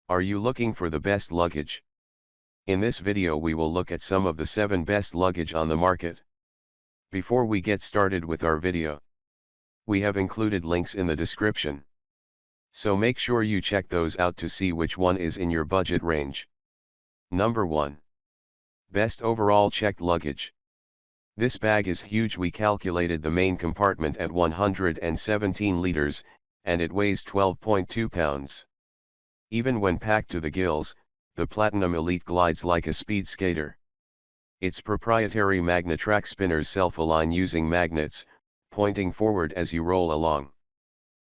Are you looking for the best luggage? In this video we will look at some of the 7 best luggage on the market. Before we get started with our video, we have included links in the description. So make sure you check those out to see which one is in your budget range. Number 1. Best overall checked luggage. This bag is huge. We calculated the main compartment at 117 liters, and it weighs 12.2 pounds. Even when packed to the gills, the Platinum Elite glides like a speed skater. Its proprietary Magnetrack spinners self-align using magnets, pointing forward as you roll along.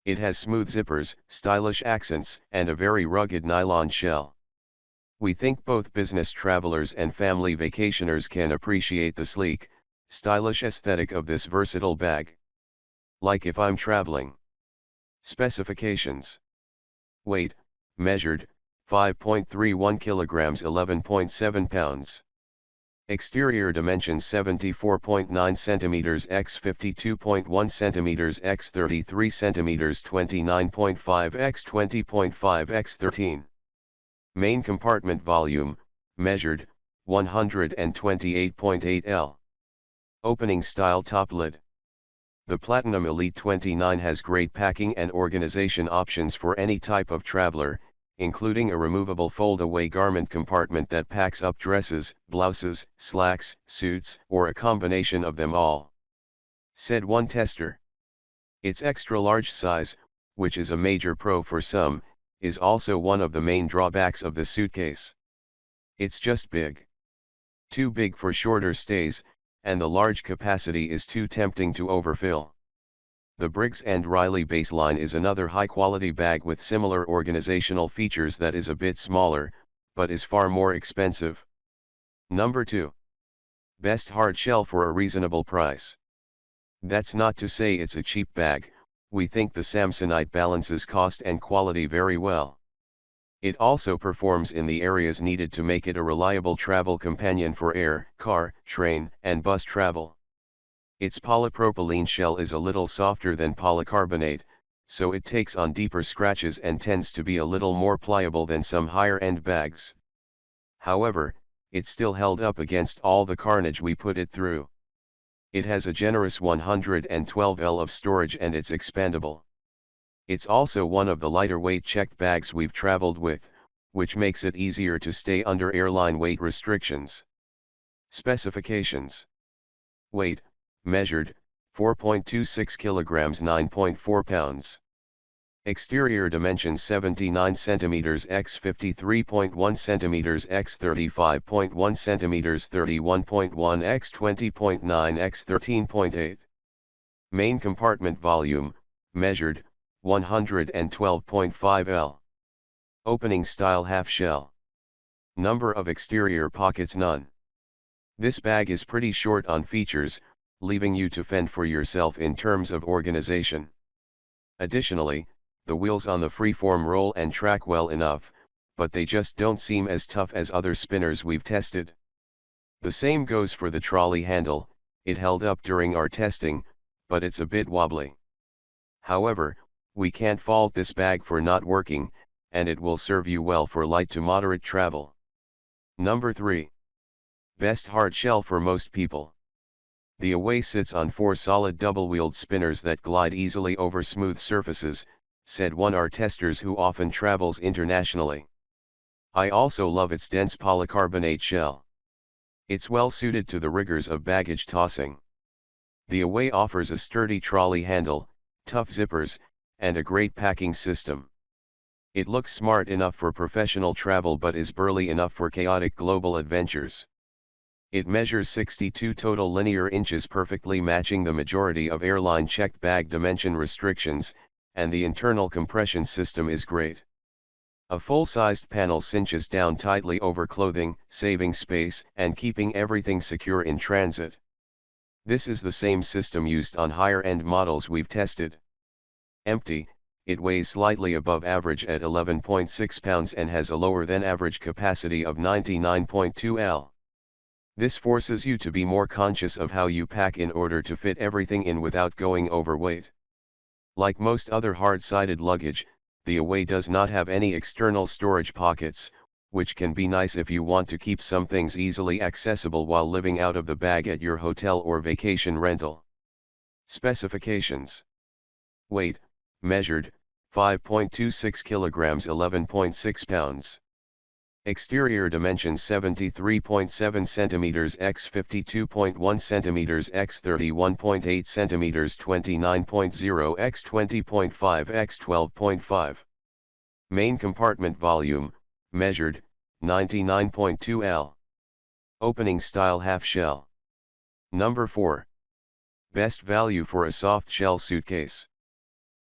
It has smooth zippers, stylish accents, and a very rugged nylon shell. We think both business travelers and family vacationers can appreciate the sleek, stylish aesthetic of this versatile bag. Like if I'm traveling. Specifications. Weight, measured, 5.31 kilograms 11.7 pounds. Exterior dimensions 74.9 centimeters x 52.1 centimeters x 33 centimeters 29.5 x 20.5 x 13. Main compartment volume, measured, 128.8 L. Opening style top lid. The Platinum Elite 29 has great packing and organization options for any type of traveler, including a removable fold-away garment compartment that packs up dresses, blouses, slacks, suits, or a combination of them all. Said one tester. Its extra-large size, which is a major pro for some, is also one of the main drawbacks of the Suitcase. It's just big. Too big for shorter stays, and the large capacity is too tempting to overfill. The Briggs & Riley Baseline is another high-quality bag with similar organizational features that is a bit smaller, but is far more expensive. Number 2. Best Hardshell for a reasonable price. That's not to say it's a cheap bag. We think the Samsonite balances cost and quality very well. It also performs in the areas needed to make it a reliable travel companion for air, car, train, and bus travel. Its polypropylene shell is a little softer than polycarbonate, so it takes on deeper scratches and tends to be a little more pliable than some higher-end bags. However, it still held up against all the carnage we put it through. It has a generous 112 L of storage and it's expandable. It's also one of the lighter weight checked bags we've traveled with, which makes it easier to stay under airline weight restrictions. Specifications. Weight, measured, 4.26 kilograms 9.4 pounds. Exterior dimensions 79 centimeters x 53.1 centimeters x 35.1 centimeters 31.1 x 20.9 x 13.8. Main compartment volume, measured, 112.5 L. Opening style half shell. Number of exterior pockets none. This bag is pretty short on features, leaving you to fend for yourself in terms of organization. Additionally, the wheels on the freeform roll and track well enough, but they just don't seem as tough as other spinners we've tested. The same goes for the trolley handle. It held up during our testing, but it's a bit wobbly. However, we can't fault this bag for not working, and it will serve you well for light to moderate travel. Number 3. Best Hardshell for most people. The Away sits on 4 solid double-wheeled spinners that glide easily over smooth surfaces, said one of our testers who often travels internationally. I also love its dense polycarbonate shell. It's well suited to the rigors of baggage tossing. The Away offers a sturdy trolley handle, tough zippers, and a great packing system. It looks smart enough for professional travel but is burly enough for chaotic global adventures. It measures 62 total linear inches, perfectly matching the majority of airline checked bag dimension restrictions, and the internal compression system is great. A full-sized panel cinches down tightly over clothing, saving space and keeping everything secure in transit. This is the same system used on higher-end models we've tested. Empty, it weighs slightly above average at 11.6 pounds and has a lower than average capacity of 99.2 L. This forces you to be more conscious of how you pack in order to fit everything in without going overweight. Like most other hard-sided luggage, The Away does not have any external storage pockets, which can be nice if you want to keep some things easily accessible while living out of the bag at your hotel or vacation rental. Specifications. Weight, measured, 5.26 kilograms 11.6 pounds. Exterior dimensions 73.7 centimeters x 52.1 centimeters x 31.8 centimeters 29.0 x 20.5 x 12.5. Main compartment volume, measured, 99.2 L. Opening style half shell. Number 4. Best value for a soft shell suitcase.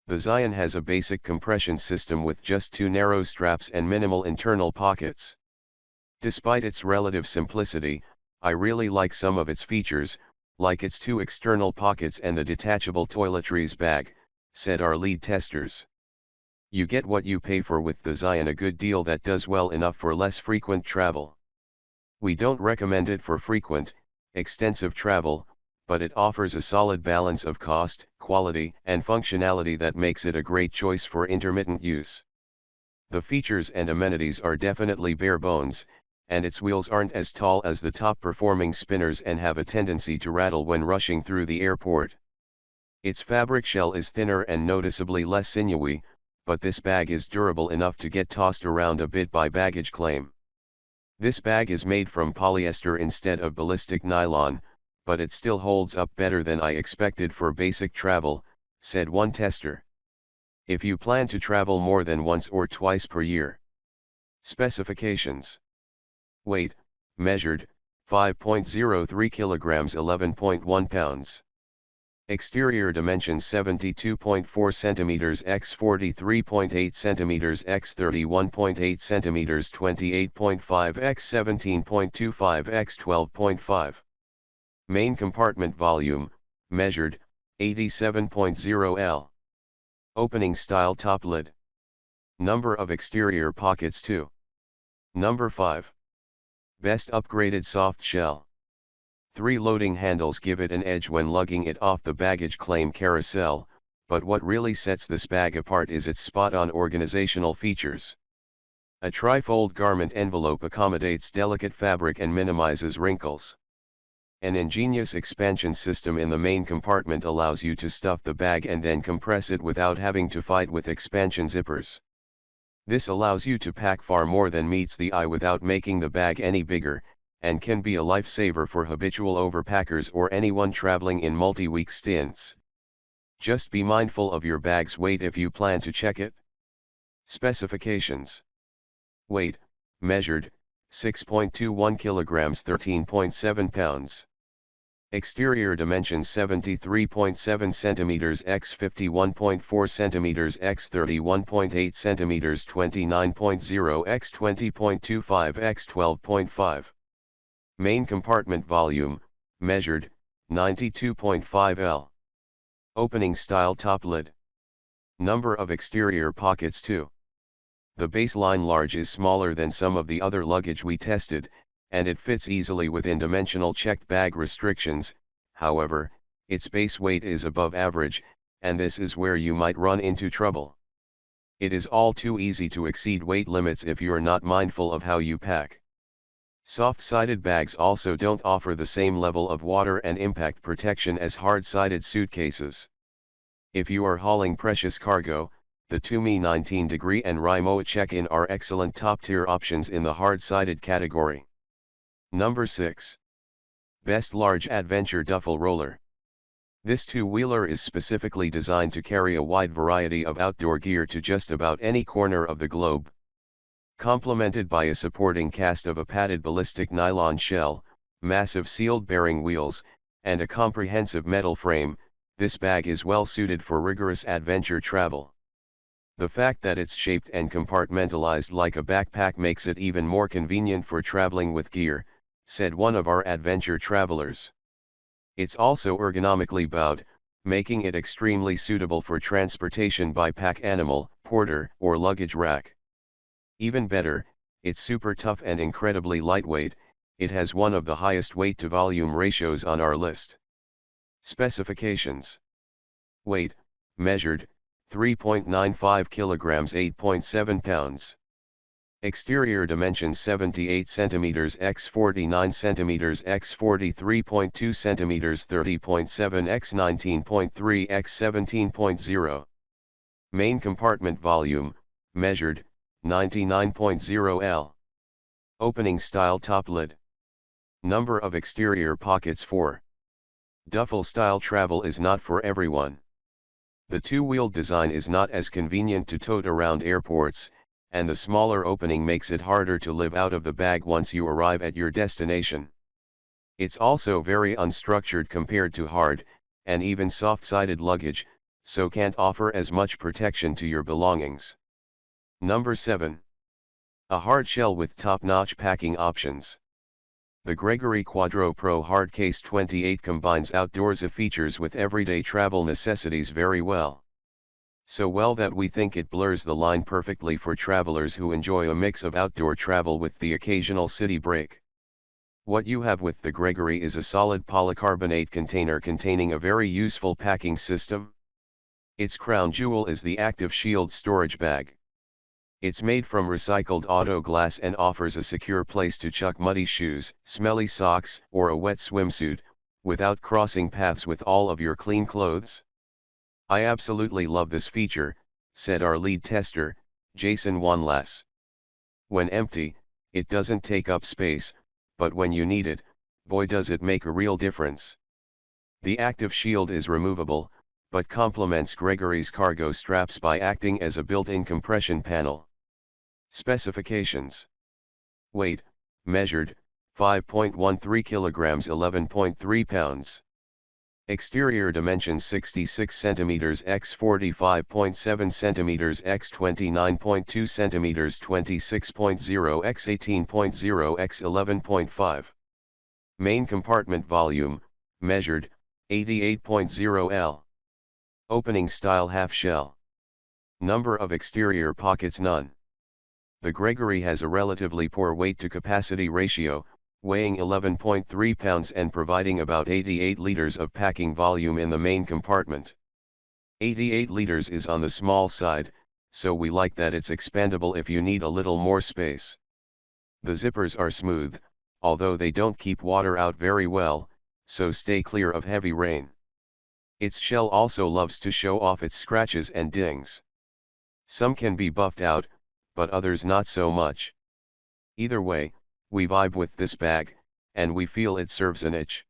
The Zion has a basic compression system with just 2 narrow straps and minimal internal pockets. Despite its relative simplicity, I really like some of its features, like its 2 external pockets and the detachable toiletries bag, said our lead testers. You get what you pay for with the Zion, a good deal that does well enough for less frequent travel. We don't recommend it for frequent, extensive travel, but it offers a solid balance of cost, quality, and functionality that makes it a great choice for intermittent use. The features and amenities are definitely bare bones, and its wheels aren't as tall as the top-performing spinners and have a tendency to rattle when rushing through the airport. Its fabric shell is thinner and noticeably less sinewy, but this bag is durable enough to get tossed around a bit by baggage claim. This bag is made from polyester instead of ballistic nylon, but it still holds up better than I expected for basic travel, said one tester. If you plan to travel more than once or twice per year. Specifications. Weight, measured, 5.03 kilograms 11.1 pounds. Exterior dimensions 72.4 centimeters x 43.8 centimeters x 31.8 centimeters 28.5 x 17.25 x 12.5. Main compartment volume, measured, 87.0 L. Opening style top lid. Number of exterior pockets 2. Number 5. Best upgraded soft shell. 3 loading handles give it an edge when lugging it off the baggage claim carousel, but what really sets this bag apart is its spot-on organizational features. A tri-fold garment envelope accommodates delicate fabric and minimizes wrinkles. An ingenious expansion system in the main compartment allows you to stuff the bag and then compress it without having to fight with expansion zippers. This allows you to pack far more than meets the eye without making the bag any bigger, and can be a lifesaver for habitual overpackers or anyone traveling in multi-week stints. Just be mindful of your bag's weight if you plan to check it. Specifications. Weight, measured, 6.21 kilograms 13.7 pounds. Exterior dimensions 73.7 centimeters x 51.4 centimeters x 31.8 centimeters 29.0 x 20.25 x 12.5. Main compartment volume, measured, 92.5 L. Opening style top lid. Number of exterior pockets 2. The baseline large is smaller than some of the other luggage we tested, and it fits easily within dimensional checked bag restrictions. However, its base weight is above average, and this is where you might run into trouble. It is all too easy to exceed weight limits if you're not mindful of how you pack. Soft-sided bags also don't offer the same level of water and impact protection as hard-sided suitcases. If you are hauling precious cargo, the Tumi 19° and Rimowa check-in are excellent top-tier options in the hard-sided category. Number 6. Best Large Adventure Duffel Roller. This two-wheeler is specifically designed to carry a wide variety of outdoor gear to just about any corner of the globe. Complemented by a supporting cast of a padded ballistic nylon shell, massive sealed bearing wheels, and a comprehensive metal frame, this bag is well suited for rigorous adventure travel. The fact that it's shaped and compartmentalized like a backpack makes it even more convenient for traveling with gear, said one of our adventure travelers. It's also ergonomically bowed, making it extremely suitable for transportation by pack animal, porter, or luggage rack. Even better, it's super tough and incredibly lightweight. It has one of the highest weight-to-volume ratios on our list. Specifications. Weight, measured, 3.95 kilograms 8.7 pounds. Exterior dimensions 78 centimeters x 49 centimeters x 43.2 centimeters 30.7 x 19.3 x 17.0. Main compartment volume, measured, 99.0 L. Opening style top lid. Number of exterior pockets 4. Duffel style travel is not for everyone. The two-wheeled design is not as convenient to tote around airports, and the smaller opening makes it harder to live out of the bag once you arrive at your destination. It's also very unstructured compared to hard, and even soft-sided luggage, so can't offer as much protection to your belongings. Number 7. A hardshell with top-notch packing options. The Gregory Quadro Pro Hardcase 28 combines outdoorsy features with everyday travel necessities very well. So well that we think it blurs the line perfectly for travelers who enjoy a mix of outdoor travel with the occasional city break. What you have with the Gregory is a solid polycarbonate container containing a very useful packing system. Its crown jewel is the Active Shield storage bag. It's made from recycled auto glass and offers a secure place to chuck muddy shoes, smelly socks, or a wet swimsuit, without crossing paths with all of your clean clothes. I absolutely love this feature, said our lead tester, Jason Wanlass. When empty, it doesn't take up space, but when you need it, boy does it make a real difference. The Active Shield is removable, but complements Gregory's cargo straps by acting as a built-in compression panel. Specifications. Weight, measured, 5.13 kilograms 11.3 pounds. Exterior dimensions 66 centimeters x 45.7 centimeters x 29.2 centimeters 26.0 x 18.0 x 11.5. Main compartment volume, measured, 88.0 L. Opening style half shell. Number of exterior pockets none. The Gregory has a relatively poor weight to capacity ratio, weighing 11.3 pounds and providing about 88 liters of packing volume in the main compartment. 88 liters is on the small side, so we like that it's expandable if you need a little more space. The zippers are smooth, although they don't keep water out very well, so stay clear of heavy rain. Its shell also loves to show off its scratches and dings. Some can be buffed out, but others not so much. Either way, we vibe with this bag, and we feel it serves a niche.